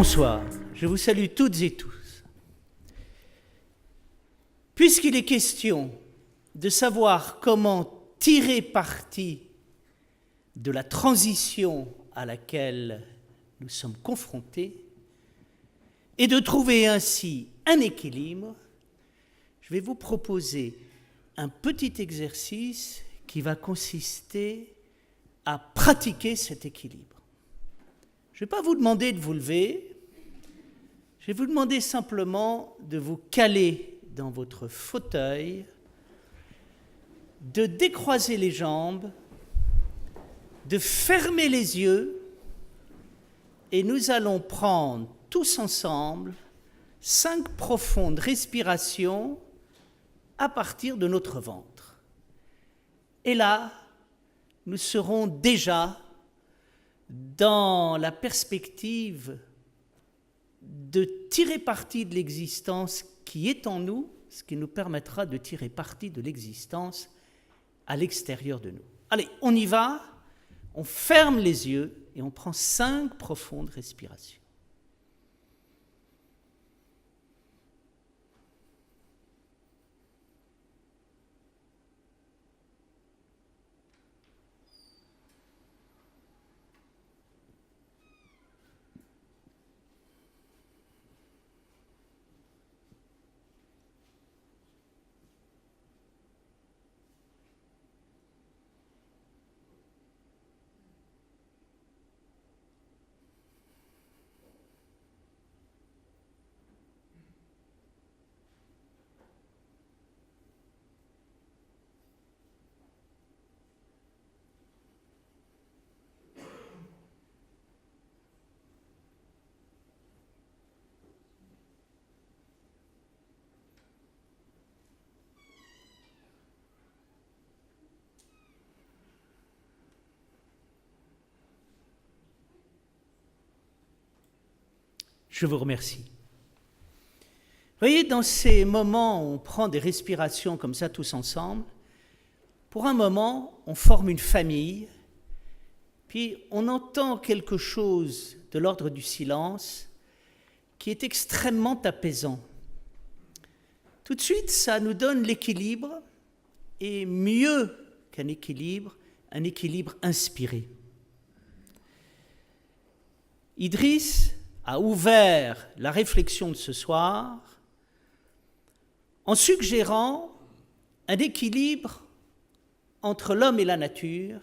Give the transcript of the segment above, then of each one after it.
Bonsoir, je vous salue toutes et tous. Puisqu'il est question de savoir comment tirer parti de la transition à laquelle nous sommes confrontés et de trouver ainsi un équilibre, je vais vous proposer un petit exercice qui va consister à pratiquer cet équilibre. Je ne vais pas vous demander de vous lever, je vais vous demander simplement de vous caler dans votre fauteuil, de décroiser les jambes, de fermer les yeux, et nous allons prendre tous ensemble 5 profondes respirations à partir de notre ventre. Et là, nous serons déjà dans la perspective de tirer parti de l'existence qui est en nous, ce qui nous permettra de tirer parti de l'existence à l'extérieur de nous. Allez, on y va, on ferme les yeux et on prend 5 profondes respirations. Je vous remercie. Vous voyez, dans ces moments où on prend des respirations comme ça tous ensemble, pour un moment, on forme une famille, puis on entend quelque chose de l'ordre du silence qui est extrêmement apaisant. Tout de suite, ça nous donne l'équilibre, et mieux qu'un équilibre inspiré. Idriss a ouvert la réflexion de ce soir en suggérant un équilibre entre l'homme et la nature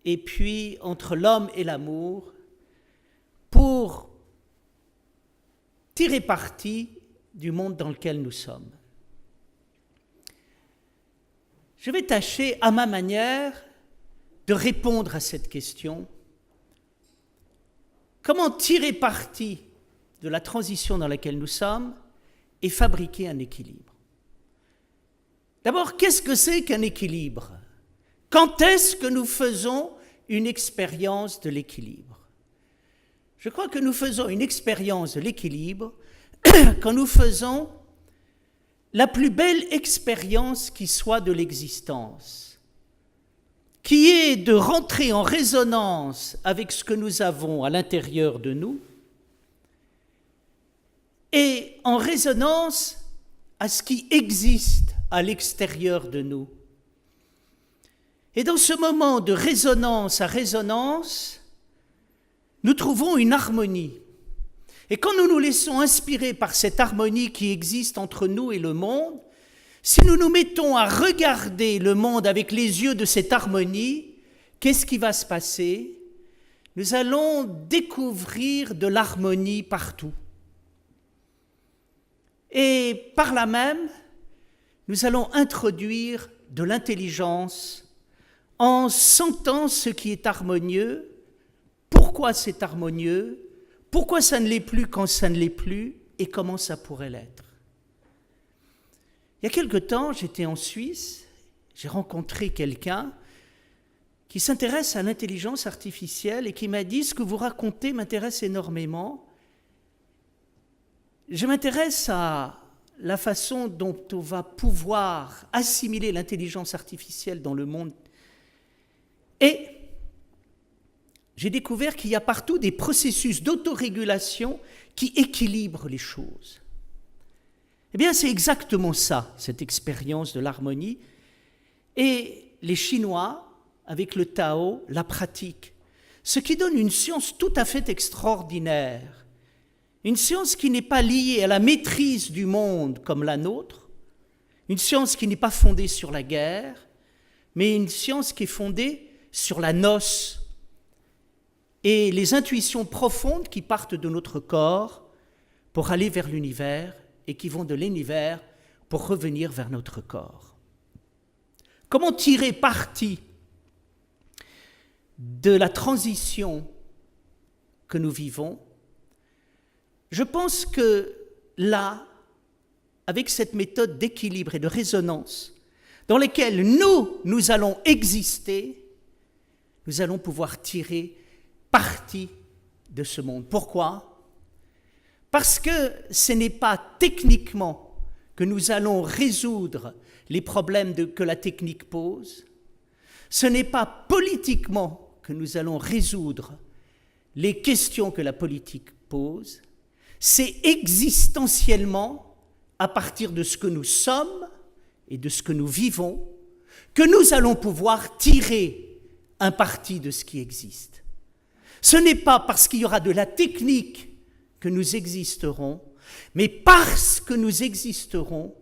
et puis entre l'homme et l'amour pour tirer parti du monde dans lequel nous sommes. Je vais tâcher à ma manière de répondre à cette question. Comment tirer parti de la transition dans laquelle nous sommes et fabriquer un équilibre? D'abord, qu'est-ce que c'est qu'un équilibre? Quand est-ce que nous faisons une expérience de l'équilibre? Je crois que nous faisons une expérience de l'équilibre quand nous faisons la plus belle expérience qui soit de l'existence, qui est de rentrer en résonance avec ce que nous avons à l'intérieur de nous et en résonance à ce qui existe à l'extérieur de nous. Et dans ce moment de résonance à résonance, nous trouvons une harmonie. Et quand nous nous laissons inspirer par cette harmonie qui existe entre nous et le monde, si nous nous mettons à regarder le monde avec les yeux de cette harmonie, qu'est-ce qui va se passer? Nous allons découvrir de l'harmonie partout. Et par là même, nous allons introduire de l'intelligence en sentant ce qui est harmonieux, pourquoi c'est harmonieux, pourquoi ça ne l'est plus quand ça ne l'est plus et comment ça pourrait l'être. Il y a quelque temps, j'étais en Suisse, j'ai rencontré quelqu'un qui s'intéresse à l'intelligence artificielle et qui m'a dit « Ce que vous racontez m'intéresse énormément. Je m'intéresse à la façon dont on va pouvoir assimiler l'intelligence artificielle dans le monde. Et j'ai découvert qu'il y a partout des processus d'autorégulation qui équilibrent les choses. Eh bien, c'est exactement ça, cette expérience de l'harmonie. Et les Chinois, avec le Tao, la pratiquent. Ce qui donne une science tout à fait extraordinaire. Une science qui n'est pas liée à la maîtrise du monde comme la nôtre, une science qui n'est pas fondée sur la guerre, mais une science qui est fondée sur la noce et les intuitions profondes qui partent de notre corps pour aller vers l'univers et qui vont de l'univers pour revenir vers notre corps. Comment tirer parti de la transition que nous vivons? Je pense que là, avec cette méthode d'équilibre et de résonance dans laquelle nous allons exister, nous allons pouvoir tirer parti de ce monde. Pourquoi? Parce que ce n'est pas techniquement que nous allons résoudre les problèmes que la technique pose, ce n'est pas politiquement que nous allons résoudre les questions que la politique pose, c'est existentiellement, à partir de ce que nous sommes et de ce que nous vivons, que nous allons pouvoir tirer un parti de ce qui existe. Ce n'est pas parce qu'il y aura de la technique que nous existerons, mais parce que nous existerons,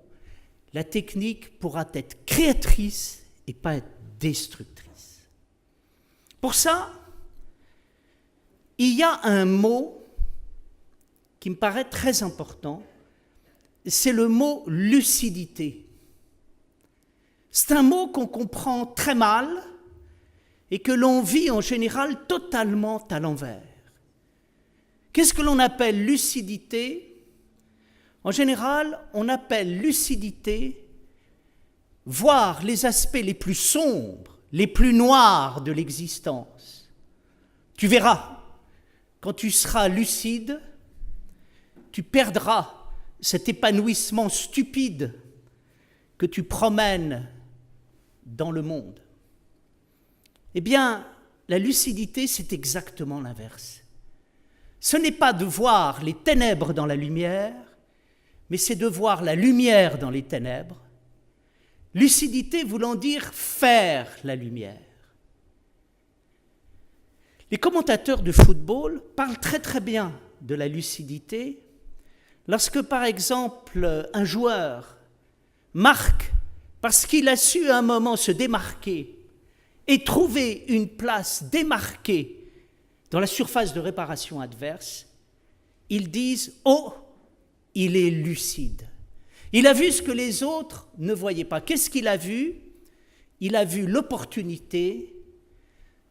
la technique pourra être créatrice et pas être destructrice. Pour ça, il y a un mot qui me paraît très important, c'est le mot lucidité. C'est un mot qu'on comprend très mal et que l'on vit en général totalement à l'envers. Qu'est-ce que l'on appelle lucidité? En général, on appelle lucidité voir les aspects les plus sombres, les plus noirs de l'existence. Tu verras, quand tu seras lucide, tu perdras cet épanouissement stupide que tu promènes dans le monde. Eh bien, la lucidité, c'est exactement l'inverse. Ce n'est pas de voir les ténèbres dans la lumière, mais c'est de voir la lumière dans les ténèbres. Lucidité voulant dire faire la lumière. Les commentateurs de football parlent très très bien de la lucidité lorsque, par exemple, un joueur marque parce qu'il a su à un moment se démarquer et trouver une place démarquée dans la surface de réparation adverse, ils disent « Oh, il est lucide ». Il a vu ce que les autres ne voyaient pas. Qu'est-ce qu'il a vu? Il a vu l'opportunité,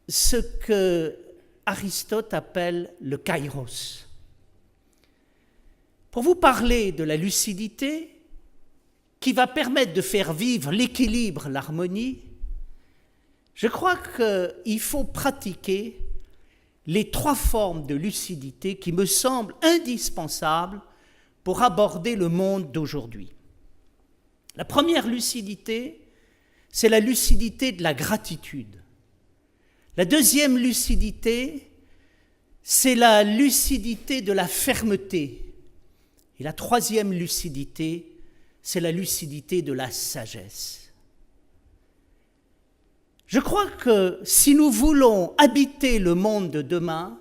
ce que Aristote appelle le kairos. Pour vous parler de la lucidité, qui va permettre de faire vivre l'équilibre, l'harmonie, je crois qu'il faut pratiquer les 3 formes de lucidité qui me semblent indispensables pour aborder le monde d'aujourd'hui. La première lucidité, c'est la lucidité de la gratitude. La deuxième lucidité, c'est la lucidité de la fermeté. Et la troisième lucidité, c'est la lucidité de la sagesse. Je crois que si nous voulons habiter le monde de demain,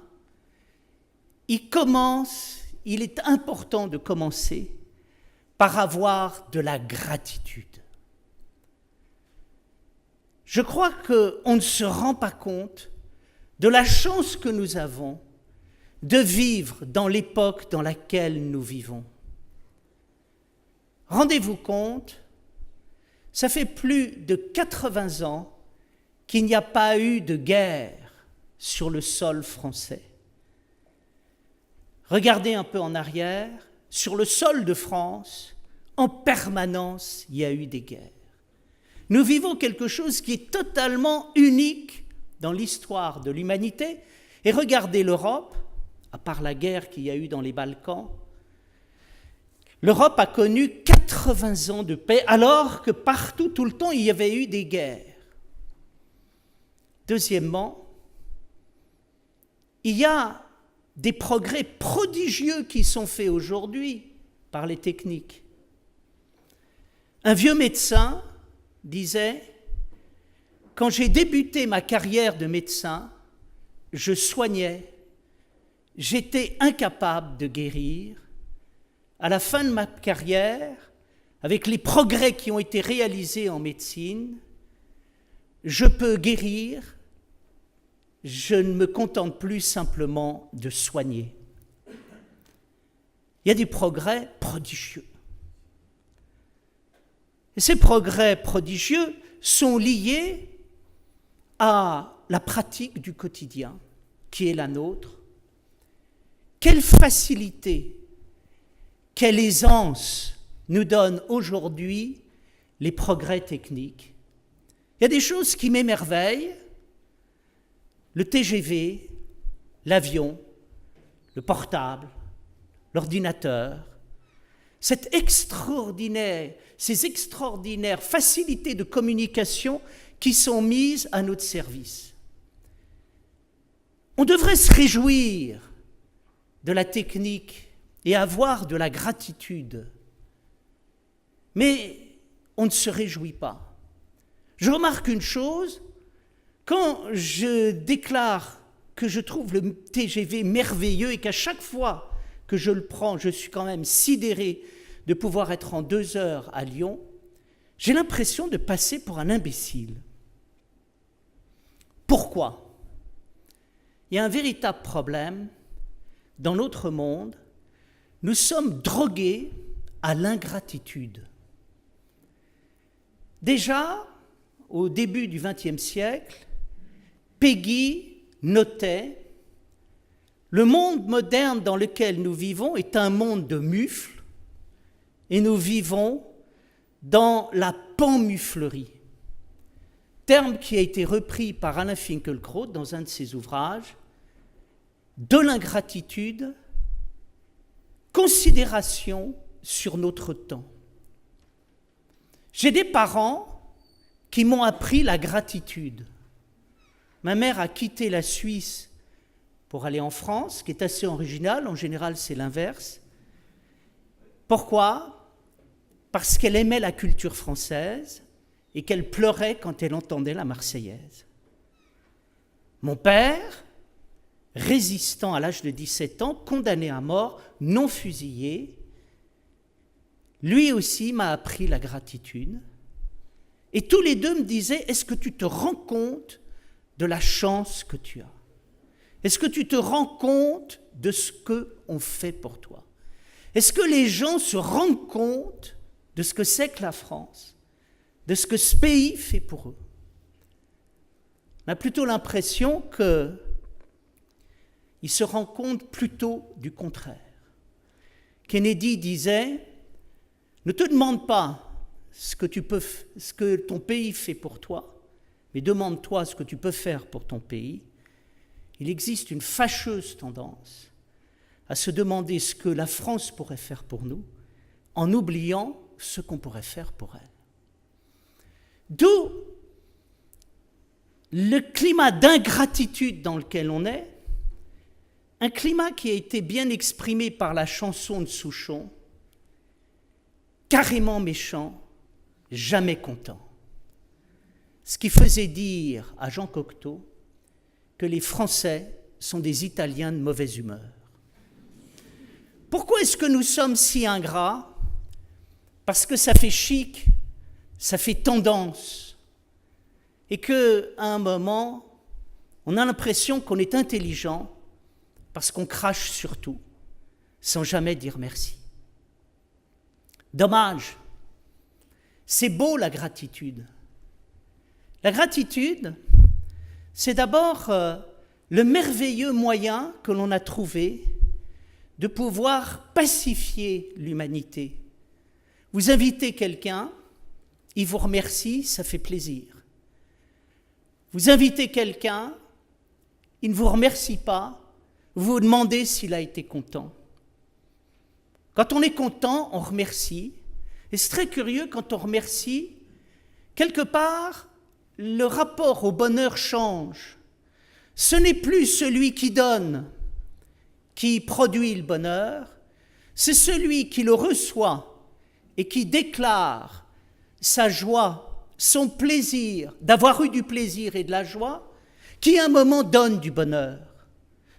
il est important de commencer par avoir de la gratitude. Je crois qu'on ne se rend pas compte de la chance que nous avons de vivre dans l'époque dans laquelle nous vivons. Rendez-vous compte, ça fait plus de 80 ans qu'il n'y a pas eu de guerre sur le sol français. Regardez un peu en arrière, sur le sol de France, en permanence, il y a eu des guerres. Nous vivons quelque chose qui est totalement unique dans l'histoire de l'humanité. Et regardez l'Europe, à part la guerre qu'il y a eu dans les Balkans, l'Europe a connu 80 ans de paix, alors que partout, tout le temps, il y avait eu des guerres. Deuxièmement, il y a des progrès prodigieux qui sont faits aujourd'hui par les techniques. Un vieux médecin disait « Quand j'ai débuté ma carrière de médecin, je soignais, j'étais incapable de guérir. À la fin de ma carrière, avec les progrès qui ont été réalisés en médecine, je peux guérir, je ne me contente plus simplement de soigner. » Il y a des progrès prodigieux. Et ces progrès prodigieux sont liés à la pratique du quotidien qui est la nôtre. Quelle facilité, quelle aisance nous donnent aujourd'hui les progrès techniques. Il y a des choses qui m'émerveillent, le TGV, l'avion, le portable, l'ordinateur, ces extraordinaires facilités de communication qui sont mises à notre service. On devrait se réjouir de la technique et avoir de la gratitude. Mais on ne se réjouit pas. Je remarque une chose, quand je déclare que je trouve le TGV merveilleux et qu'à chaque fois que je le prends, je suis quand même sidéré de pouvoir être en 2 heures à Lyon, j'ai l'impression de passer pour un imbécile. Pourquoi ? Il y a un véritable problème dans notre monde. Nous sommes drogués à l'ingratitude. Déjà, au début du XXe siècle, Péguy notait « Le monde moderne dans lequel nous vivons est un monde de mufles et nous vivons dans la panmuflerie ». Terme qui a été repris par Alain Finkielkraut dans un de ses ouvrages, de l'ingratitude, considération sur notre temps. J'ai des parents qui m'ont appris la gratitude. Ma mère a quitté la Suisse pour aller en France, ce qui est assez original, en général c'est l'inverse. Pourquoi ? Parce qu'elle aimait la culture française et qu'elle pleurait quand elle entendait la Marseillaise. Mon père, résistant à l'âge de 17 ans, condamné à mort, non fusillé, lui aussi m'a appris la gratitude. Et tous les deux me disaient, est-ce que tu te rends compte de la chance que tu as ? Est-ce que tu te rends compte de ce qu'on fait pour toi ? Est-ce que les gens se rendent compte de ce que c'est que la France ? De ce que ce pays fait pour eux? On a plutôt l'impression qu'ils se rendent compte plutôt du contraire. Kennedy disait, ne te demande pas ce que ton pays fait pour toi, mais demande-toi ce que tu peux faire pour ton pays. Il existe une fâcheuse tendance à se demander ce que la France pourrait faire pour nous, en oubliant ce qu'on pourrait faire pour elle. D'où le climat d'ingratitude dans lequel on est, un climat qui a été bien exprimé par la chanson de Souchon, carrément méchant, jamais content. Ce qui faisait dire à Jean Cocteau que les Français sont des Italiens de mauvaise humeur. Pourquoi est-ce que nous sommes si ingrats ? Parce que ça fait chic, ça fait tendance, et qu'à un moment, on a l'impression qu'on est intelligent parce qu'on crache sur tout, sans jamais dire merci. Dommage. C'est beau la gratitude. La gratitude, c'est d'abord le merveilleux moyen que l'on a trouvé de pouvoir pacifier l'humanité. Vous invitez quelqu'un, il vous remercie, ça fait plaisir. Vous invitez quelqu'un, il ne vous remercie pas, vous vous demandez s'il a été content. Quand on est content, on remercie. Et c'est très curieux, quand on remercie, quelque part, le rapport au bonheur change. Ce n'est plus celui qui donne qui produit le bonheur, c'est celui qui le reçoit et qui déclare sa joie, son plaisir, d'avoir eu du plaisir et de la joie, qui à un moment donne du bonheur.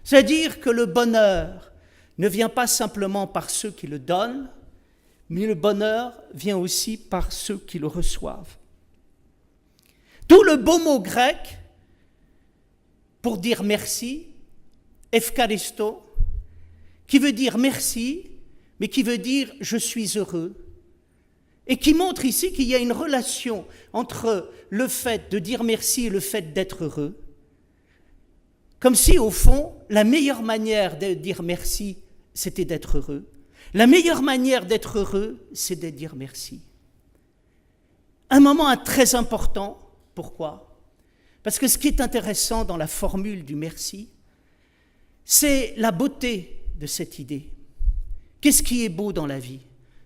C'est-à-dire que le bonheur ne vient pas simplement par ceux qui le donnent, mais le bonheur vient aussi par ceux qui le reçoivent. D'où le beau mot grec pour dire merci, efcharisto, qui veut dire merci, mais qui veut dire je suis heureux, et qui montre ici qu'il y a une relation entre le fait de dire merci et le fait d'être heureux, comme si au fond, la meilleure manière de dire merci, c'était d'être heureux. La meilleure manière d'être heureux, c'est de dire merci. Un moment très important, pourquoi ? Parce que ce qui est intéressant dans la formule du merci, c'est la beauté de cette idée. Qu'est-ce qui est beau dans la vie ?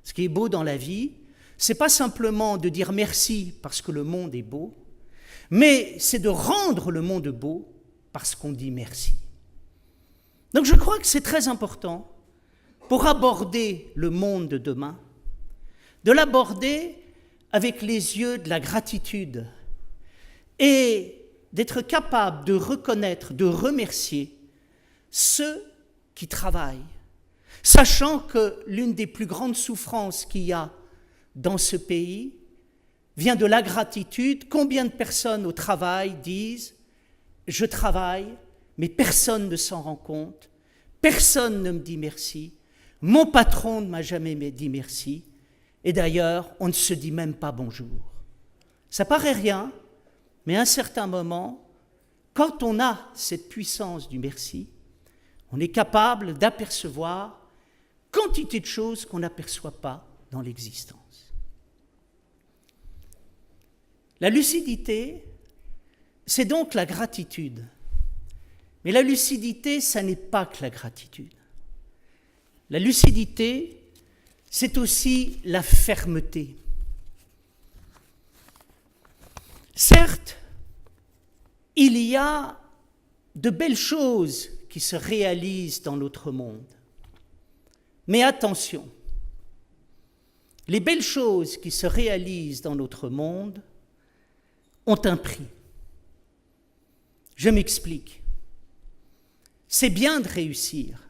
Ce qui est beau dans la vie, c'est pas simplement de dire merci parce que le monde est beau, mais c'est de rendre le monde beau parce qu'on dit merci. Donc je crois que c'est très important pour aborder le monde de demain, de l'aborder avec les yeux de la gratitude et d'être capable de reconnaître, de remercier ceux qui travaillent, sachant que l'une des plus grandes souffrances qu'il y a dans ce pays vient de l'ingratitude. Combien de personnes au travail disent « je travaille, mais personne ne s'en rend compte, personne ne me dit merci, mon patron ne m'a jamais dit merci, et d'ailleurs, on ne se dit même pas bonjour ». Ça paraît rien, mais à un certain moment, quand on a cette puissance du merci, on est capable d'apercevoir quantité de choses qu'on n'aperçoit pas dans l'existence. La lucidité, c'est donc la gratitude. Mais la lucidité, ça n'est pas que la gratitude. La lucidité, c'est aussi la fermeté. Certes, il y a de belles choses qui se réalisent dans notre monde. Mais attention, les belles choses qui se réalisent dans notre monde ont un prix. Je m'explique. C'est bien de réussir.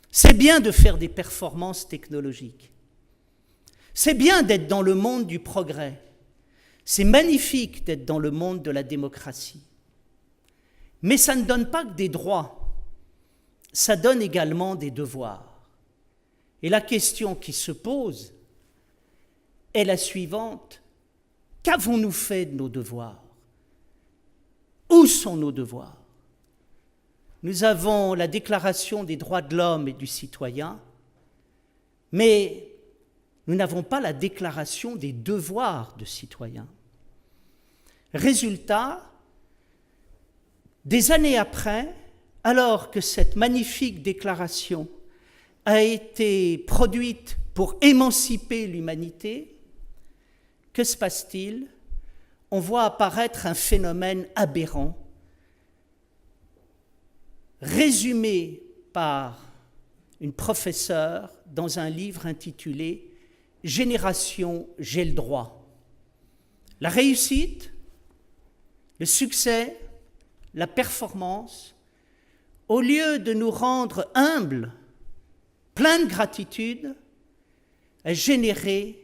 C'est bien de faire des performances technologiques. C'est bien d'être dans le monde du progrès. C'est magnifique d'être dans le monde de la démocratie. Mais ça ne donne pas que des droits, ça donne également des devoirs. Et la question qui se pose est la suivante. Qu'avons-nous fait de nos devoirs ? Où sont nos devoirs ? Nous avons la Déclaration des droits de l'homme et du citoyen, mais nous n'avons pas la Déclaration des devoirs de citoyen. Résultat, des années après, alors que cette magnifique déclaration a été produite pour émanciper l'humanité, que se passe-t-il ? On voit apparaître un phénomène aberrant, résumé par une professeure dans un livre intitulé « Génération, j'ai le droit ». La réussite, le succès, la performance, au lieu de nous rendre humbles, pleins de gratitude, a généré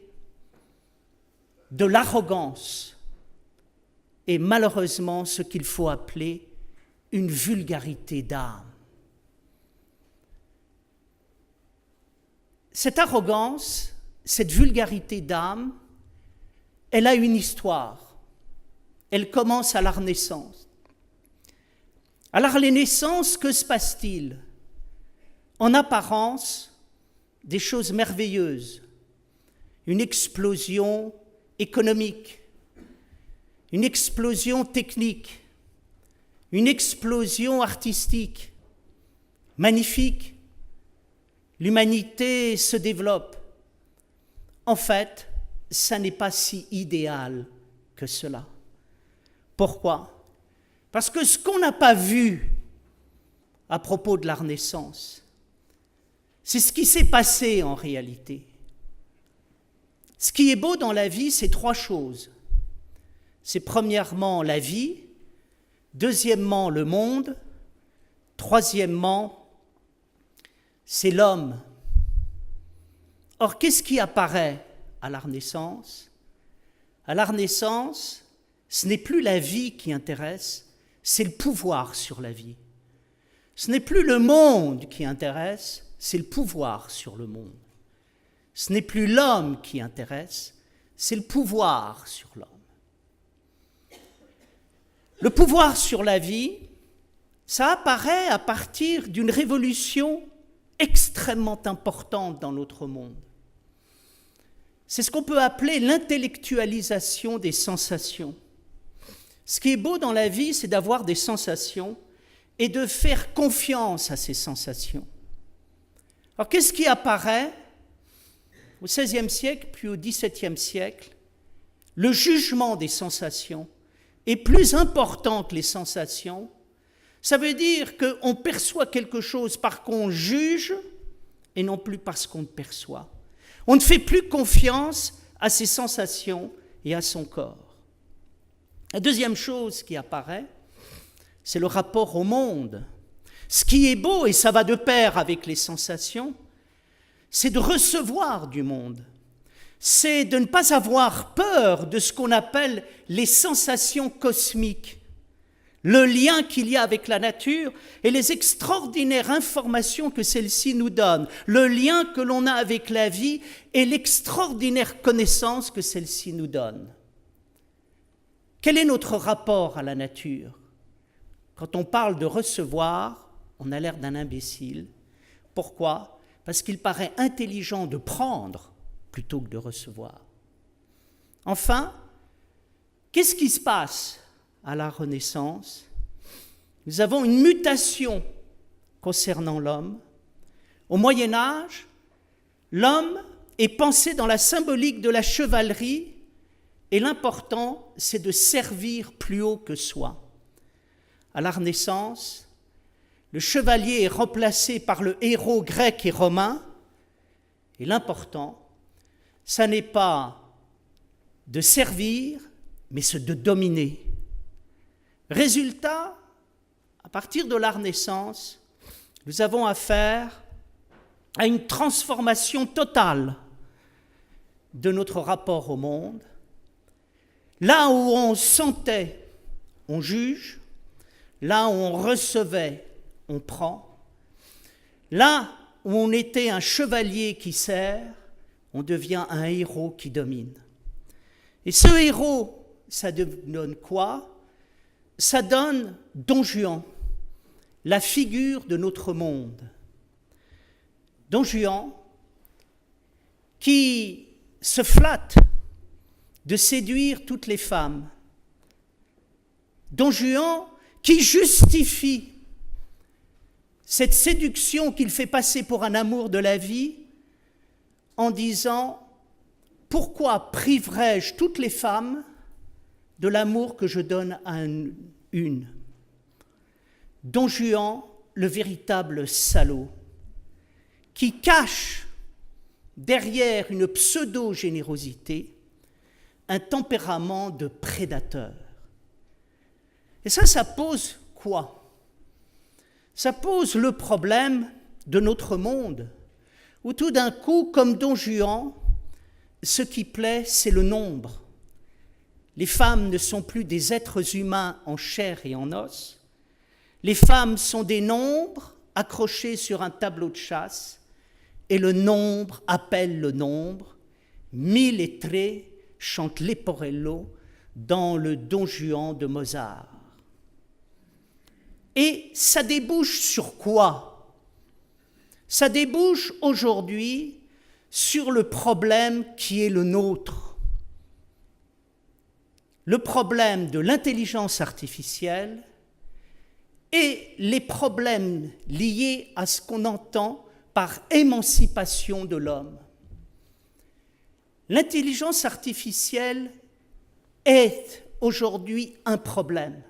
de l'arrogance et malheureusement ce qu'il faut appeler une vulgarité d'âme. Cette arrogance, cette vulgarité d'âme, elle a une histoire. Elle commence à la Renaissance. À la Renaissance, que se passe-t-il ? En apparence, des choses merveilleuses, une explosion économique, une explosion technique, une explosion artistique, magnifique. L'humanité se développe. En fait, ça n'est pas si idéal que cela. Pourquoi ? Parce que ce qu'on n'a pas vu à propos de la Renaissance, c'est ce qui s'est passé en réalité. Ce qui est beau dans la vie, c'est 3 choses. C'est premièrement la vie, deuxièmement le monde, troisièmement, c'est l'homme. Or, qu'est-ce qui apparaît à la Renaissance ? À la Renaissance, ce n'est plus la vie qui intéresse, c'est le pouvoir sur la vie. Ce n'est plus le monde qui intéresse, c'est le pouvoir sur le monde. Ce n'est plus l'homme qui intéresse, c'est le pouvoir sur l'homme. Le pouvoir sur la vie, ça apparaît à partir d'une révolution extrêmement importante dans notre monde. C'est ce qu'on peut appeler l'intellectualisation des sensations. Ce qui est beau dans la vie, c'est d'avoir des sensations et de faire confiance à ces sensations. Alors, qu'est-ce qui apparaît au XVIe siècle puis au XVIIe siècle? Le jugement des sensations est plus important que les sensations. Ça veut dire qu'on perçoit quelque chose parce qu'on juge et non plus parce qu'on perçoit. On ne fait plus confiance à ses sensations et à son corps. La deuxième chose qui apparaît, c'est le rapport au monde. Ce qui est beau, et ça va de pair avec les sensations, c'est de recevoir du monde. C'est de ne pas avoir peur de ce qu'on appelle les sensations cosmiques, le lien qu'il y a avec la nature et les extraordinaires informations que celle-ci nous donne, le lien que l'on a avec la vie et l'extraordinaire connaissance que celle-ci nous donne. Quel est notre rapport à la nature ? Quand on parle de recevoir, on a l'air d'un imbécile. Pourquoi ? Parce qu'il paraît intelligent de prendre plutôt que de recevoir. Enfin, qu'est-ce qui se passe à la Renaissance? Nous avons une mutation concernant l'homme. Au Moyen Âge, l'homme est pensé dans la symbolique de la chevalerie et l'important, c'est de servir plus haut que soi. À la Renaissance, le chevalier est remplacé par le héros grec et romain et l'important, ça n'est pas de servir, mais c'est de dominer. Résultat, à partir de la Renaissance, nous avons affaire à une transformation totale de notre rapport au monde. Là où on sentait, on juge. Là où on recevait, on prend. Là où on était un chevalier qui sert, on devient un héros qui domine. Et ce héros, ça donne quoi ? Ça donne Don Juan, la figure de notre monde. Don Juan, qui se flatte de séduire toutes les femmes. Don Juan, qui justifie cette séduction qu'il fait passer pour un amour de la vie en disant « Pourquoi priverais-je toutes les femmes de l'amour que je donne à une ?» Don Juan, le véritable salaud, qui cache derrière une pseudo-générosité un tempérament de prédateur. Et ça pose quoi ? Ça pose le problème de notre monde, où tout d'un coup, comme Don Juan, ce qui plaît, c'est le nombre. Les femmes ne sont plus des êtres humains en chair et en os. Les femmes sont des nombres accrochés sur un tableau de chasse, et le nombre appelle le nombre. 1000 lettrés chante Leporello dans le Don Juan de Mozart. Et ça débouche sur quoi ? Ça débouche aujourd'hui sur le problème qui est le nôtre. Le problème de l'intelligence artificielle et les problèmes liés à ce qu'on entend par émancipation de l'homme. L'intelligence artificielle est aujourd'hui un problème.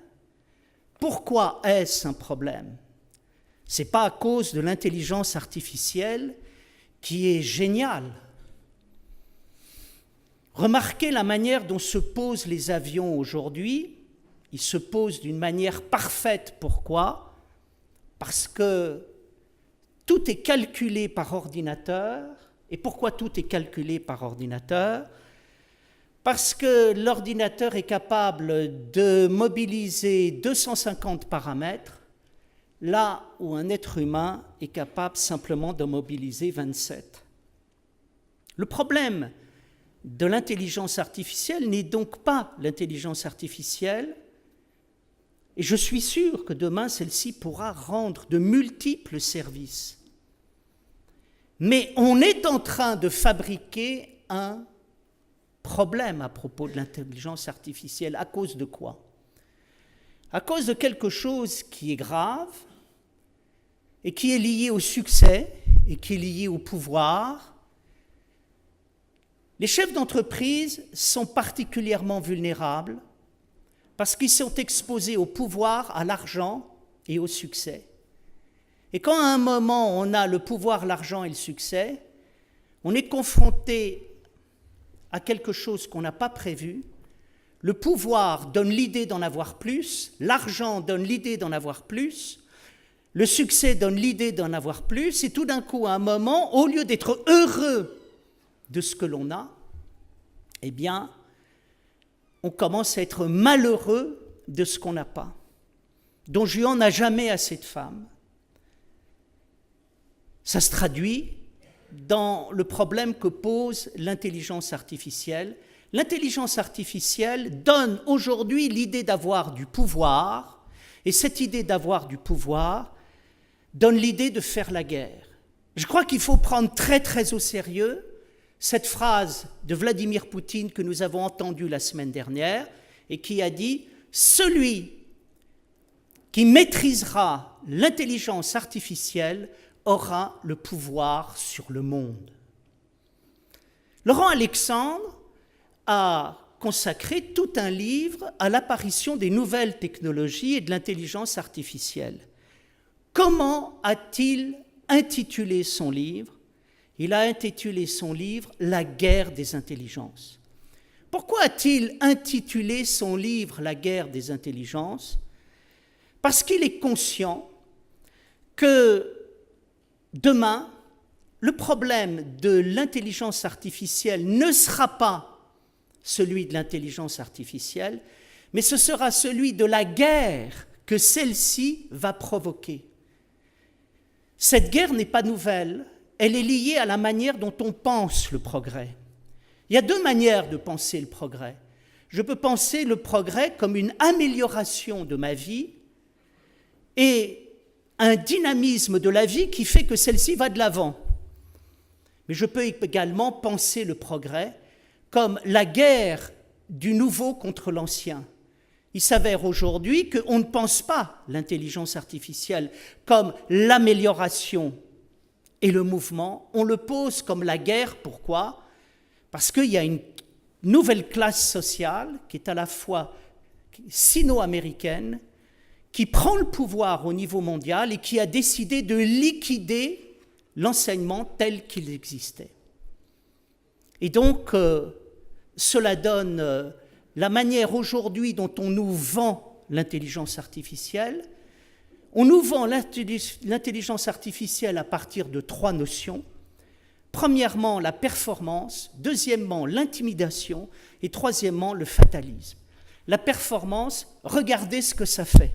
Pourquoi est-ce un problème? Ce n'est pas à cause de l'intelligence artificielle qui est géniale. Remarquez la manière dont se posent les avions aujourd'hui. Ils se posent d'une manière parfaite. Pourquoi? Parce que tout est calculé par ordinateur. Et pourquoi tout est calculé par ordinateur? Parce que l'ordinateur est capable de mobiliser 250 paramètres, là où un être humain est capable simplement de mobiliser 27. Le problème de l'intelligence artificielle n'est donc pas l'intelligence artificielle, et je suis sûr que demain, celle-ci pourra rendre de multiples services. Mais on est en train de fabriquer un problème à propos de l'intelligence artificielle. À cause de quoi? À cause de quelque chose qui est grave et qui est lié au succès et qui est lié au pouvoir. Les chefs d'entreprise sont particulièrement vulnérables parce qu'ils sont exposés au pouvoir, à l'argent et au succès. Et quand à un moment on a le pouvoir, l'argent et le succès, on est confronté à quelque chose qu'on n'a pas prévu. Le pouvoir donne l'idée d'en avoir plus, l'argent donne l'idée d'en avoir plus, le succès donne l'idée d'en avoir plus, et tout d'un coup, à un moment, au lieu d'être heureux de ce que l'on a, eh bien, on commence à être malheureux de ce qu'on n'a pas. Don Juan n'a jamais assez de femmes. Ça se traduit dans le problème que pose l'intelligence artificielle. L'intelligence artificielle donne aujourd'hui l'idée d'avoir du pouvoir, et cette idée d'avoir du pouvoir donne l'idée de faire la guerre. Je crois qu'il faut prendre très très au sérieux cette phrase de Vladimir Poutine que nous avons entendue la semaine dernière et qui a dit « Celui qui maîtrisera l'intelligence artificielle aura le pouvoir sur le monde. » Laurent Alexandre a consacré tout un livre à l'apparition des nouvelles technologies et de l'intelligence artificielle. Comment a-t-il intitulé son livre? Il a intitulé son livre « La guerre des intelligences ». Pourquoi a-t-il intitulé son livre « La guerre des intelligences » ? Parce qu'il est conscient que demain, le problème de l'intelligence artificielle ne sera pas celui de l'intelligence artificielle, mais ce sera celui de la guerre que celle-ci va provoquer. Cette guerre n'est pas nouvelle, elle est liée à la manière dont on pense le progrès. Il y a deux manières de penser le progrès. Je peux penser le progrès comme une amélioration de ma vie et un dynamisme de la vie qui fait que celle-ci va de l'avant. Mais je peux également penser le progrès comme la guerre du nouveau contre l'ancien. Il s'avère aujourd'hui qu'on ne pense pas l'intelligence artificielle comme l'amélioration et le mouvement, on le pose comme la guerre. Pourquoi? Parce qu'il y a une nouvelle classe sociale qui est à la fois sino-américaine, qui prend le pouvoir au niveau mondial et qui a décidé de liquider l'enseignement tel qu'il existait. Et donc, cela donne la manière aujourd'hui dont on nous vend l'intelligence artificielle. On nous vend l'intelligence artificielle à partir de trois notions. Premièrement, la performance, deuxièmement, l'intimidation et troisièmement, le fatalisme. La performance, regardez ce que ça fait.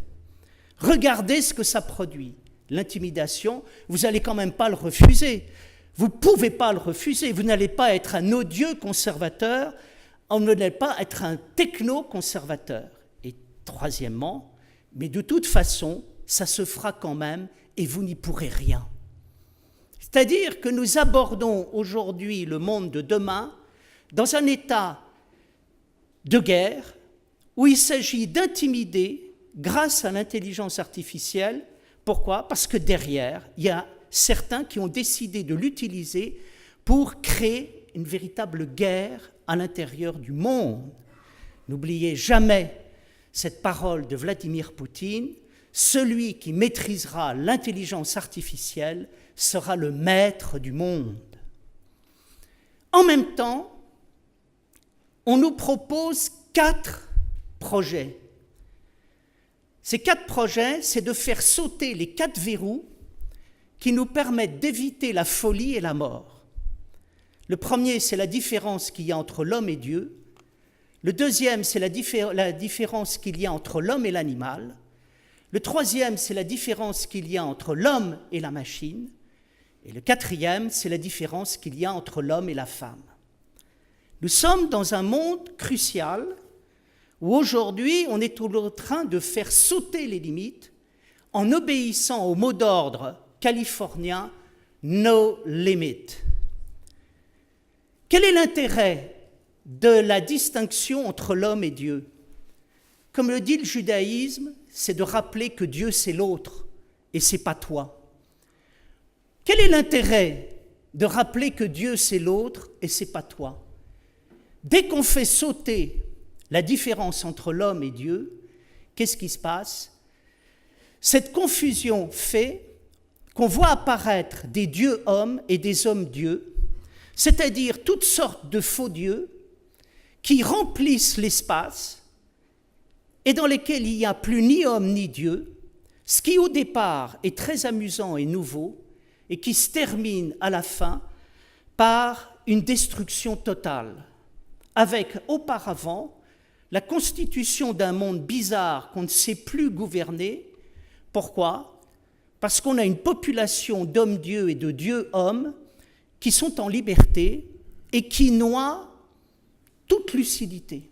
Regardez ce que ça produit. L'intimidation, vous n'allez quand même pas le refuser. Vous ne pouvez pas le refuser. Vous n'allez pas être un odieux conservateur, vous n'allez pas être un techno-conservateur. Et troisièmement, mais de toute façon, ça se fera quand même et vous n'y pourrez rien. C'est-à-dire que nous abordons aujourd'hui le monde de demain dans un état de guerre où il s'agit d'intimider grâce à l'intelligence artificielle. Pourquoi? Parce que derrière, il y a certains qui ont décidé de l'utiliser pour créer une véritable guerre à l'intérieur du monde. N'oubliez jamais cette parole de Vladimir Poutine, celui qui maîtrisera l'intelligence artificielle sera le maître du monde. En même temps, on nous propose 4 projets. Ces 4 projets, c'est de faire sauter les 4 verrous qui nous permettent d'éviter la folie et la mort. Le premier, c'est la différence qu'il y a entre l'homme et Dieu. Le deuxième, c'est la différence qu'il y a entre l'homme et l'animal. Le troisième, c'est la différence qu'il y a entre l'homme et la machine. Et le quatrième, c'est la différence qu'il y a entre l'homme et la femme. Nous sommes dans un monde crucial où aujourd'hui, on est en train de faire sauter les limites en obéissant au mot d'ordre californien « No limit ». Quel est l'intérêt de la distinction entre l'homme et Dieu? Comme le dit le judaïsme, c'est de rappeler que Dieu c'est l'autre et c'est pas toi. Quel est l'intérêt de rappeler que Dieu c'est l'autre et c'est pas toi? Dès qu'on fait sauter la différence entre l'homme et Dieu, qu'est-ce qui se passe? Cette confusion fait qu'on voit apparaître des dieux-hommes et des hommes-dieux, c'est-à-dire toutes sortes de faux dieux qui remplissent l'espace et dans lesquels il n'y a plus ni homme ni Dieu, ce qui au départ est très amusant et nouveau et qui se termine à la fin par une destruction totale, avec auparavant la constitution d'un monde bizarre qu'on ne sait plus gouverner. Pourquoi? Parce qu'on a une population d'hommes-dieux et de dieux-hommes qui sont en liberté et qui noient toute lucidité.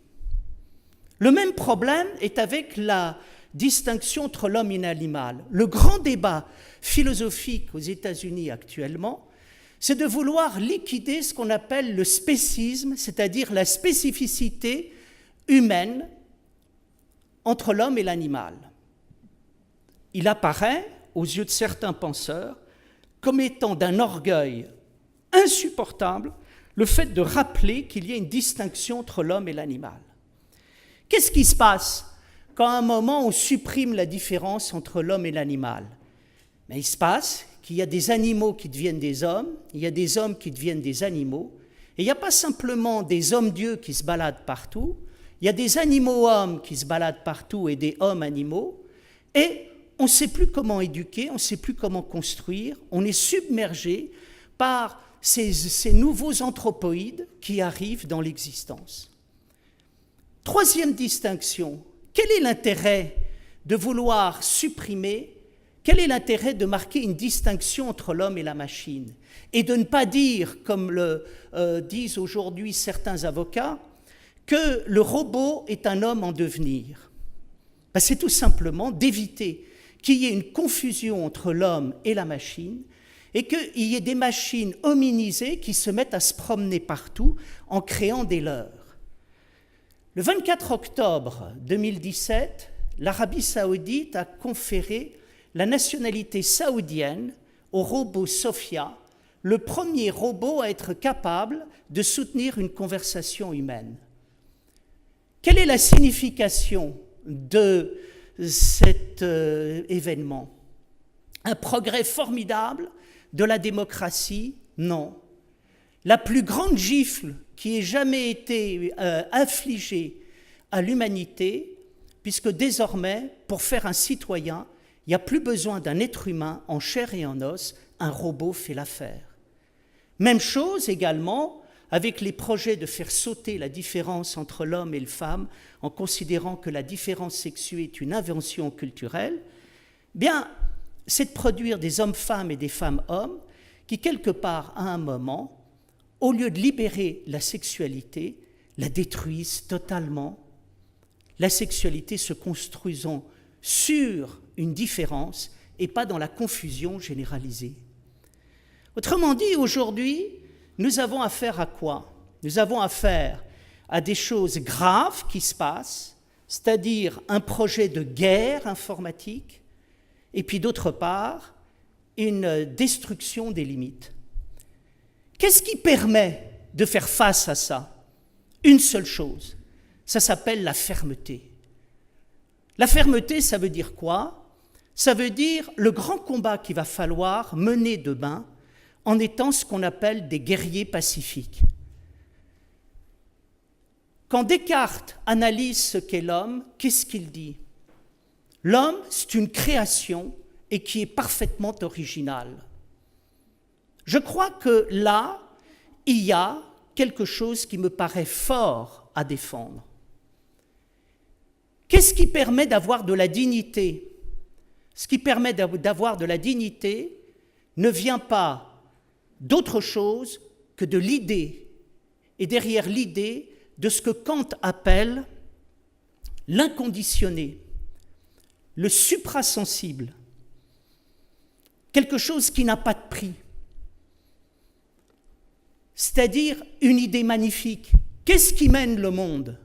Le même problème est avec la distinction entre l'homme et l'animal. Le grand débat philosophique aux États-Unis actuellement, c'est de vouloir liquider ce qu'on appelle le spécisme, c'est-à-dire la spécificité humaine entre l'homme et l'animal. Il apparaît, aux yeux de certains penseurs, comme étant d'un orgueil insupportable le fait de rappeler qu'il y a une distinction entre l'homme et l'animal. Qu'est-ce qui se passe quand à un moment on supprime la différence entre l'homme et l'animal? Mais il se passe qu'il y a des animaux qui deviennent des hommes, il y a des hommes qui deviennent des animaux, et il n'y a pas simplement des hommes-dieux qui se baladent partout, il y a des animaux-hommes qui se baladent partout et des hommes-animaux, et on ne sait plus comment éduquer, on ne sait plus comment construire, on est submergé par ces nouveaux anthropoïdes qui arrivent dans l'existence. Troisième distinction, quel est l'intérêt de vouloir supprimer, quel est l'intérêt de marquer une distinction entre l'homme et la machine et de ne pas dire, comme le disent aujourd'hui certains avocats, que le robot est un homme en devenir? C'est tout simplement d'éviter qu'il y ait une confusion entre l'homme et la machine et qu'il y ait des machines hominisées qui se mettent à se promener partout en créant des leurs. Le 24 octobre 2017, l'Arabie saoudite a conféré la nationalité saoudienne au robot Sophia, le premier robot à être capable de soutenir une conversation humaine. Quelle est la signification de cet événement? Un progrès formidable de la démocratie? Non. La plus grande gifle qui ait jamais été infligée à l'humanité, puisque désormais, pour faire un citoyen, il n'y a plus besoin d'un être humain en chair et en os, un robot fait l'affaire. Même chose également avec les projets de faire sauter la différence entre l'homme et la femme en considérant que la différence sexuée est une invention culturelle, bien, c'est de produire des hommes-femmes et des femmes-hommes qui, quelque part, à un moment, au lieu de libérer la sexualité, la détruisent totalement, la sexualité se construisant sur une différence et pas dans la confusion généralisée. Autrement dit, aujourd'hui, nous avons affaire à quoi? Nous avons affaire à des choses graves qui se passent, c'est-à-dire un projet de guerre informatique, et puis d'autre part, une destruction des limites. Qu'est-ce qui permet de faire face à ça? Une seule chose, ça s'appelle la fermeté. La fermeté, ça veut dire quoi? Ça veut dire le grand combat qu'il va falloir mener demain en étant ce qu'on appelle des guerriers pacifiques. Quand Descartes analyse ce qu'est l'homme, qu'est-ce qu'il dit? L'homme, c'est une création et qui est parfaitement originale. Je crois que là, il y a quelque chose qui me paraît fort à défendre. Qu'est-ce qui permet d'avoir de la dignité? Ce qui permet d'avoir de la dignité ne vient pas d'autre chose que de l'idée, et derrière l'idée de ce que Kant appelle l'inconditionné, le suprasensible, quelque chose qui n'a pas de prix, c'est-à-dire une idée magnifique. Qu'est-ce qui mène le monde?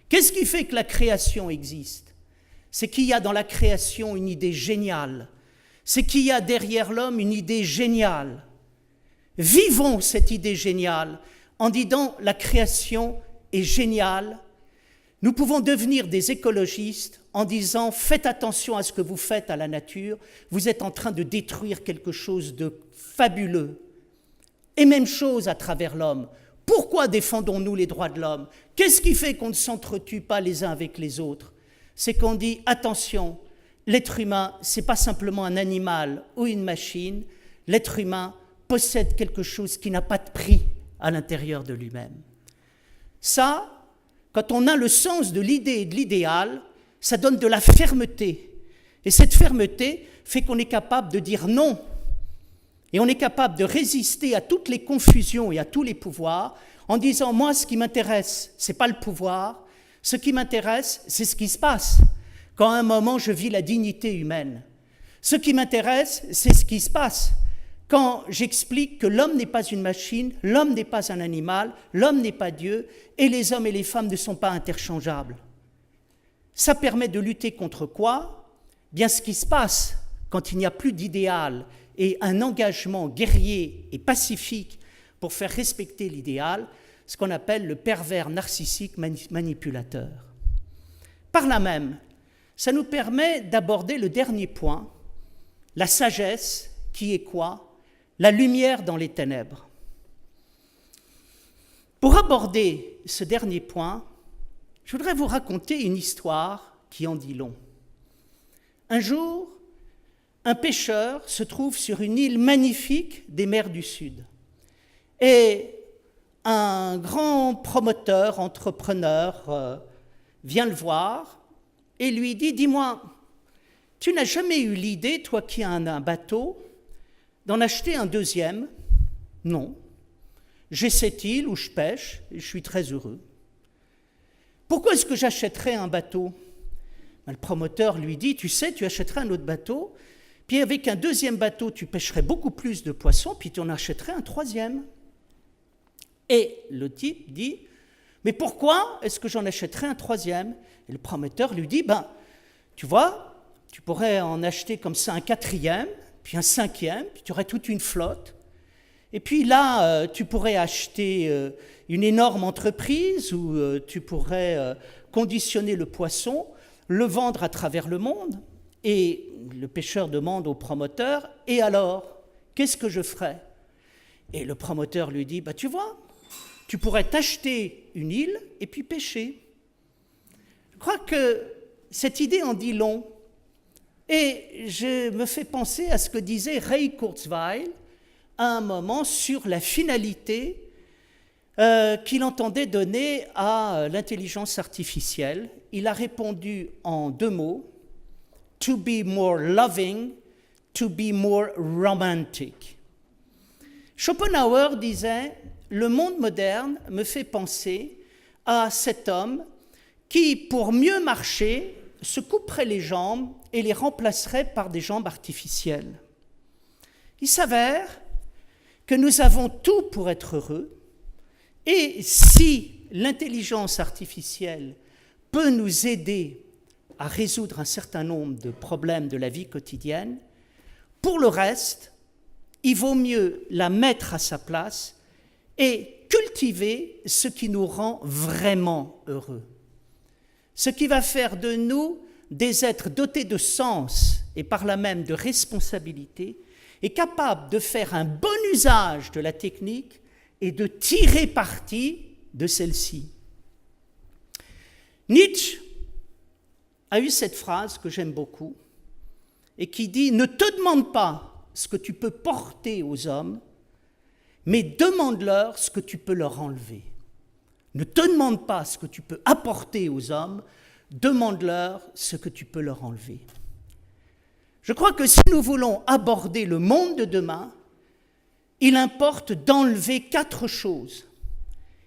Qu'est-ce qui fait que la création existe? C'est qu'il y a dans la création une idée géniale, c'est qu'il y a derrière l'homme une idée géniale. Vivons cette idée géniale en disant la création est géniale. Nous pouvons devenir des écologistes en disant faites attention à ce que vous faites à la nature, vous êtes en train de détruire quelque chose de fabuleux. Et même chose à travers l'homme. Pourquoi défendons-nous les droits de l'homme? Qu'est-ce qui fait qu'on ne s'entretue pas les uns avec les autres? C'est qu'on dit attention, l'être humain, ce n'est pas simplement un animal ou une machine, l'être humain possède quelque chose qui n'a pas de prix à l'intérieur de lui-même. Ça, quand on a le sens de l'idée et de l'idéal, ça donne de la fermeté. Et cette fermeté fait qu'on est capable de dire non. Et on est capable de résister à toutes les confusions et à tous les pouvoirs en disant, moi, ce qui m'intéresse, ce n'est pas le pouvoir. Ce qui m'intéresse, c'est ce qui se passe quand à un moment je vis la dignité humaine. Ce qui m'intéresse, c'est ce qui se passe quand j'explique que l'homme n'est pas une machine, l'homme n'est pas un animal, l'homme n'est pas Dieu, et les hommes et les femmes ne sont pas interchangeables. Ça permet de lutter contre quoi? Bien ce qui se passe quand il n'y a plus d'idéal et un engagement guerrier et pacifique pour faire respecter l'idéal, ce qu'on appelle le pervers narcissique manipulateur. Par là même, ça nous permet d'aborder le dernier point, la sagesse, qui est quoi? La lumière dans les ténèbres. Pour aborder ce dernier point, je voudrais vous raconter une histoire qui en dit long. Un jour, un pêcheur se trouve sur une île magnifique des mers du Sud. Et un grand promoteur, entrepreneur, vient le voir et lui dit « Dis-moi, tu n'as jamais eu l'idée, toi qui as un bateau, d'en acheter un deuxième? » « Non. J'ai cette île où je pêche et je suis très heureux. » « Pourquoi est-ce que j'achèterais un bateau ?» Le promoteur lui dit « Tu sais, tu achèterais un autre bateau, puis avec un deuxième bateau, tu pêcherais beaucoup plus de poissons, puis tu en achèterais un troisième. » Et le type dit « Mais pourquoi est-ce que j'en achèterais un troisième ?» Et le promoteur lui dit « Tu vois, tu pourrais en acheter comme ça un quatrième, puis un cinquième, puis tu aurais toute une flotte. Et puis là, tu pourrais acheter une énorme entreprise où tu pourrais conditionner le poisson, le vendre à travers le monde. » Et le pêcheur demande au promoteur « Et alors, qu'est-ce que je ferais ?» Et le promoteur lui dit « Tu vois, tu pourrais t'acheter une île et puis pêcher. » Je crois que cette idée en dit long. Et je me fais penser à ce que disait Ray Kurzweil à un moment sur la finalité qu'il entendait donner à l'intelligence artificielle. Il a répondu en 2 mots, « to be more loving, to be more romantic ». Schopenhauer disait « Le monde moderne me fait penser à cet homme qui, pour mieux marcher, se couperait les jambes et les remplacerait par des jambes artificielles. » Il s'avère que nous avons tout pour être heureux, et si l'intelligence artificielle peut nous aider à résoudre un certain nombre de problèmes de la vie quotidienne, pour le reste, il vaut mieux la mettre à sa place et cultiver ce qui nous rend vraiment heureux. Ce qui va faire de nous des êtres dotés de sens et par là même de responsabilité est capable de faire un bon usage de la technique et de tirer parti de celle-ci. Nietzsche a eu cette phrase que j'aime beaucoup et qui dit « Ne te demande pas ce que tu peux porter aux hommes, mais demande-leur ce que tu peux leur enlever. Ne te demande pas ce que tu peux apporter aux hommes, demande-leur ce que tu peux leur enlever. » Je crois que si nous voulons aborder le monde de demain, il importe d'enlever 4 choses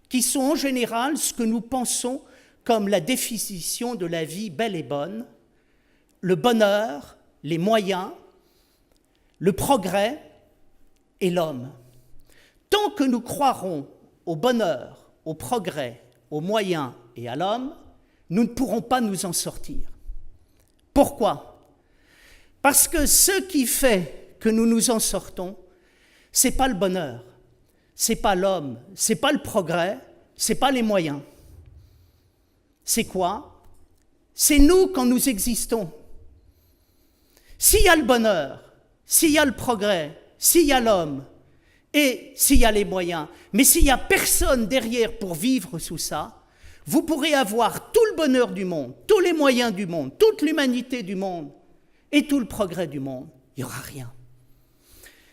qui sont en général ce que nous pensons comme la définition de la vie belle et bonne, le bonheur, les moyens, le progrès et l'homme. Tant que nous croirons au bonheur, au progrès, aux moyens et à l'homme, nous ne pourrons pas nous en sortir. Pourquoi ? Parce que ce qui fait que nous nous en sortons, ce n'est pas le bonheur, ce n'est pas l'homme, ce n'est pas le progrès, ce n'est pas les moyens. C'est quoi ? C'est nous quand nous existons. S'il y a le bonheur, s'il y a le progrès, s'il y a l'homme, et s'il y a les moyens, mais s'il n'y a personne derrière pour vivre sous ça, vous pourrez avoir tout le bonheur du monde, tous les moyens du monde, toute l'humanité du monde et tout le progrès du monde. Il n'y aura rien.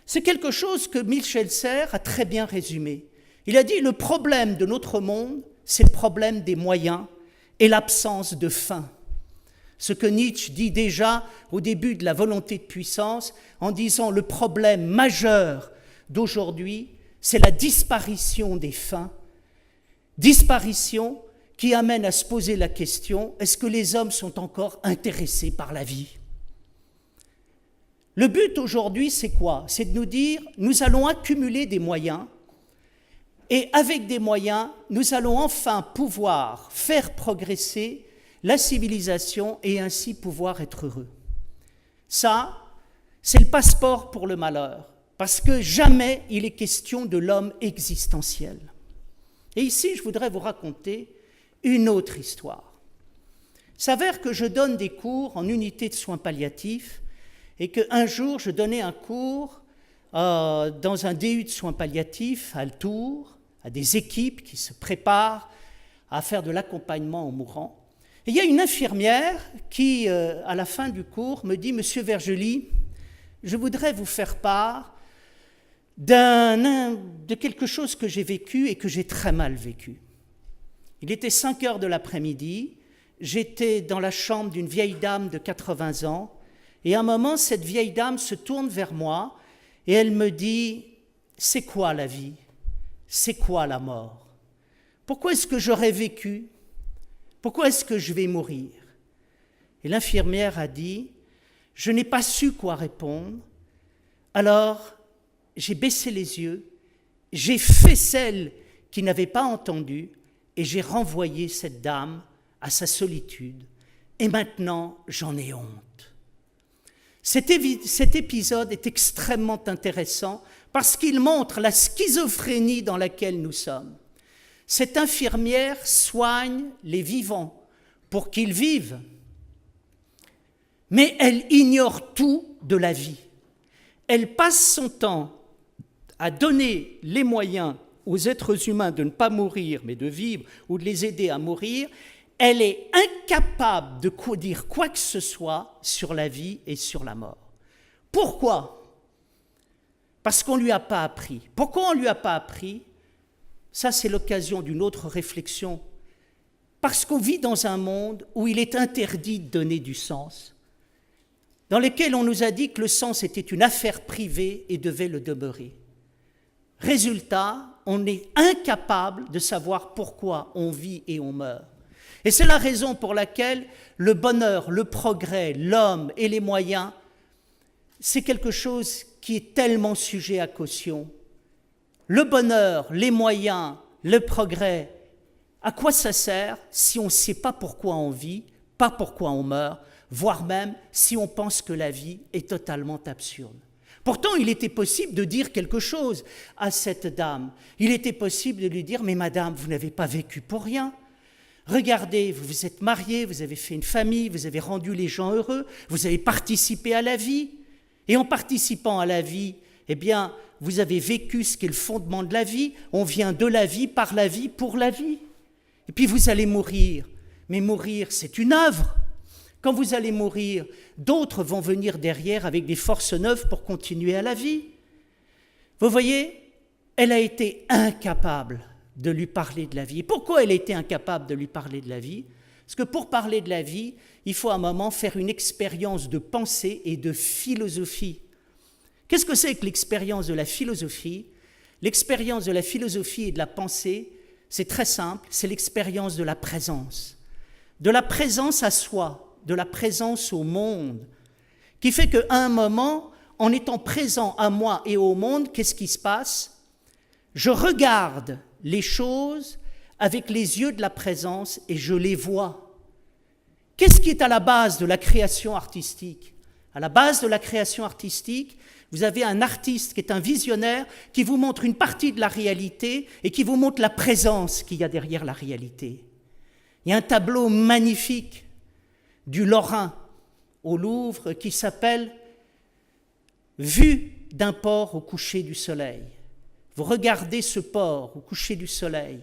C'est quelque chose que Michel Serres a très bien résumé. Il a dit le problème de notre monde, c'est le problème des moyens et l'absence de fin. Ce que Nietzsche dit déjà au début de la volonté de puissance en disant le problème majeur d'aujourd'hui, c'est la disparition des fins, disparition qui amène à se poser la question, est-ce que les hommes sont encore intéressés par la vie ? Le but aujourd'hui, c'est quoi ? C'est de nous dire, nous allons accumuler des moyens, et avec des moyens, nous allons enfin pouvoir faire progresser la civilisation et ainsi pouvoir être heureux. Ça, c'est le passeport pour le malheur. Parce que jamais il est question de l'homme existentiel. Et ici, je voudrais vous raconter une autre histoire. Il s'avère que je donne des cours en unité de soins palliatifs et qu'un jour, je donnais un cours dans un DU de soins palliatifs à Tours, à des équipes qui se préparent à faire de l'accompagnement aux mourants. Et il y a une infirmière qui, à la fin du cours, me dit « Monsieur Vergely, je voudrais vous faire part de quelque chose que j'ai vécu et que j'ai très mal vécu. Il était 5 heures de l'après-midi, j'étais dans la chambre d'une vieille dame de 80 ans, et à un moment, cette vieille dame se tourne vers moi et elle me dit « C'est quoi la vie ? C'est quoi la mort ? Pourquoi est-ce que j'aurais vécu ? Pourquoi est-ce que je vais mourir ?» Et l'infirmière a dit « Je n'ai pas su quoi répondre, alors j'ai baissé les yeux, j'ai fait celle qui n'avait pas entendu et j'ai renvoyé cette dame à sa solitude. Et maintenant, j'en ai honte. » Cet épisode est extrêmement intéressant parce qu'il montre la schizophrénie dans laquelle nous sommes. Cette infirmière soigne les vivants pour qu'ils vivent, mais elle ignore tout de la vie. Elle passe son temps à donner les moyens aux êtres humains de ne pas mourir, mais de vivre ou de les aider à mourir. Elle est incapable de dire quoi que ce soit sur la vie et sur la mort. Pourquoi ? Parce qu'on ne lui a pas appris. Pourquoi on ne lui a pas appris ? Ça, c'est l'occasion d'une autre réflexion. Parce qu'on vit dans un monde où il est interdit de donner du sens, dans lequel on nous a dit que le sens était une affaire privée et devait le demeurer. Résultat, on est incapable de savoir pourquoi on vit et on meurt. Et c'est la raison pour laquelle le bonheur, le progrès, l'homme et les moyens, c'est quelque chose qui est tellement sujet à caution. Le bonheur, les moyens, le progrès, à quoi ça sert si on ne sait pas pourquoi on vit, pas pourquoi on meurt, voire même si on pense que la vie est totalement absurde. Pourtant, il était possible de dire quelque chose à cette dame. Il était possible de lui dire « Mais madame, vous n'avez pas vécu pour rien. Regardez, vous vous êtes mariés, vous avez fait une famille, vous avez rendu les gens heureux, vous avez participé à la vie. Et en participant à la vie, eh bien, vous avez vécu ce qui est le fondement de la vie. On vient de la vie, par la vie, pour la vie. Et puis vous allez mourir. Mais mourir, c'est une œuvre. Quand vous allez mourir, d'autres vont venir derrière avec des forces neuves pour continuer à la vie. Vous voyez, elle a été incapable de lui parler de la vie. Et pourquoi elle a été incapable de lui parler de la vie? Parce que pour parler de la vie, il faut à un moment faire une expérience de pensée et de philosophie. Qu'est-ce que c'est que l'expérience de la philosophie? L'expérience de la philosophie et de la pensée, c'est très simple, c'est l'expérience de la présence. De la présence à soi, de la présence au monde, qui fait qu'à un moment, en étant présent à moi et au monde, qu'est-ce qui se passe? Je regarde les choses avec les yeux de la présence et je les vois. Qu'est-ce qui est à la base de la création artistique? À la base de la création artistique, vous avez un artiste qui est un visionnaire qui vous montre une partie de la réalité et qui vous montre la présence qu'il y a derrière la réalité. Il y a un tableau magnifique du Lorrain au Louvre qui s'appelle « Vue d'un port au coucher du soleil ». Vous regardez ce port au coucher du soleil,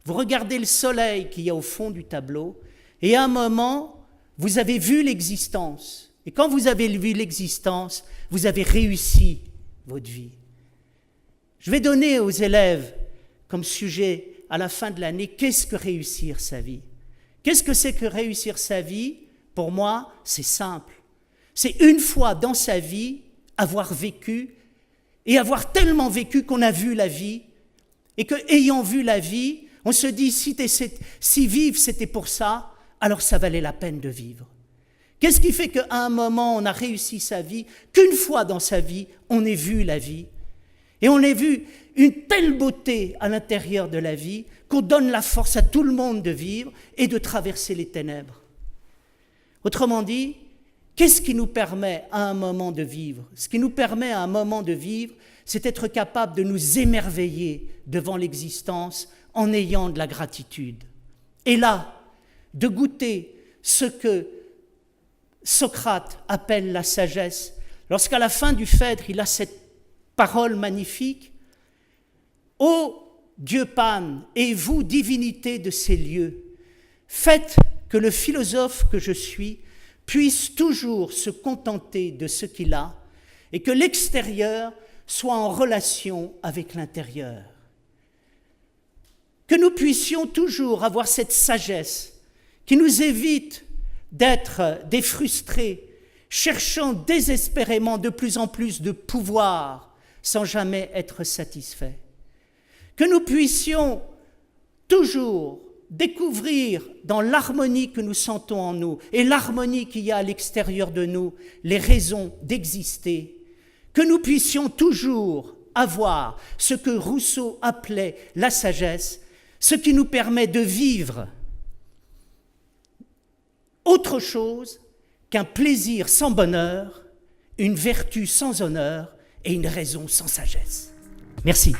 vous regardez le soleil qu'il y a au fond du tableau, et à un moment, vous avez vu l'existence. Et quand vous avez vu l'existence, vous avez réussi votre vie. Je vais donner aux élèves comme sujet à la fin de l'année, qu'est-ce que réussir sa vie? Qu'est-ce que c'est que réussir sa vie? Pour moi, c'est simple. C'est une fois dans sa vie avoir vécu et avoir tellement vécu qu'on a vu la vie et qu'ayant vu la vie, on se dit si vivre c'était pour ça, alors ça valait la peine de vivre. Qu'est-ce qui fait qu'à un moment on a réussi sa vie, qu'une fois dans sa vie on ait vu la vie et on ait vu une telle beauté à l'intérieur de la vie qu'on donne la force à tout le monde de vivre et de traverser les ténèbres. Autrement dit, qu'est-ce qui nous permet à un moment de vivre? Ce qui nous permet à un moment de vivre, c'est être capable de nous émerveiller devant l'existence en ayant de la gratitude. Et là, de goûter ce que Socrate appelle la sagesse, lorsqu'à la fin du Phèdre, il a cette parole magnifique, « Ô Dieu Pan, et vous, divinité de ces lieux, faites que le philosophe que je suis puisse toujours se contenter de ce qu'il a et que l'extérieur soit en relation avec l'intérieur. Que nous puissions toujours avoir cette sagesse qui nous évite d'être des frustrés, cherchant désespérément de plus en plus de pouvoir sans jamais être satisfaits. Que nous puissions toujours découvrir dans l'harmonie que nous sentons en nous et l'harmonie qu'il y a à l'extérieur de nous, les raisons d'exister, que nous puissions toujours avoir ce que Rousseau appelait la sagesse, ce qui nous permet de vivre autre chose qu'un plaisir sans bonheur, une vertu sans honneur et une raison sans sagesse. Merci.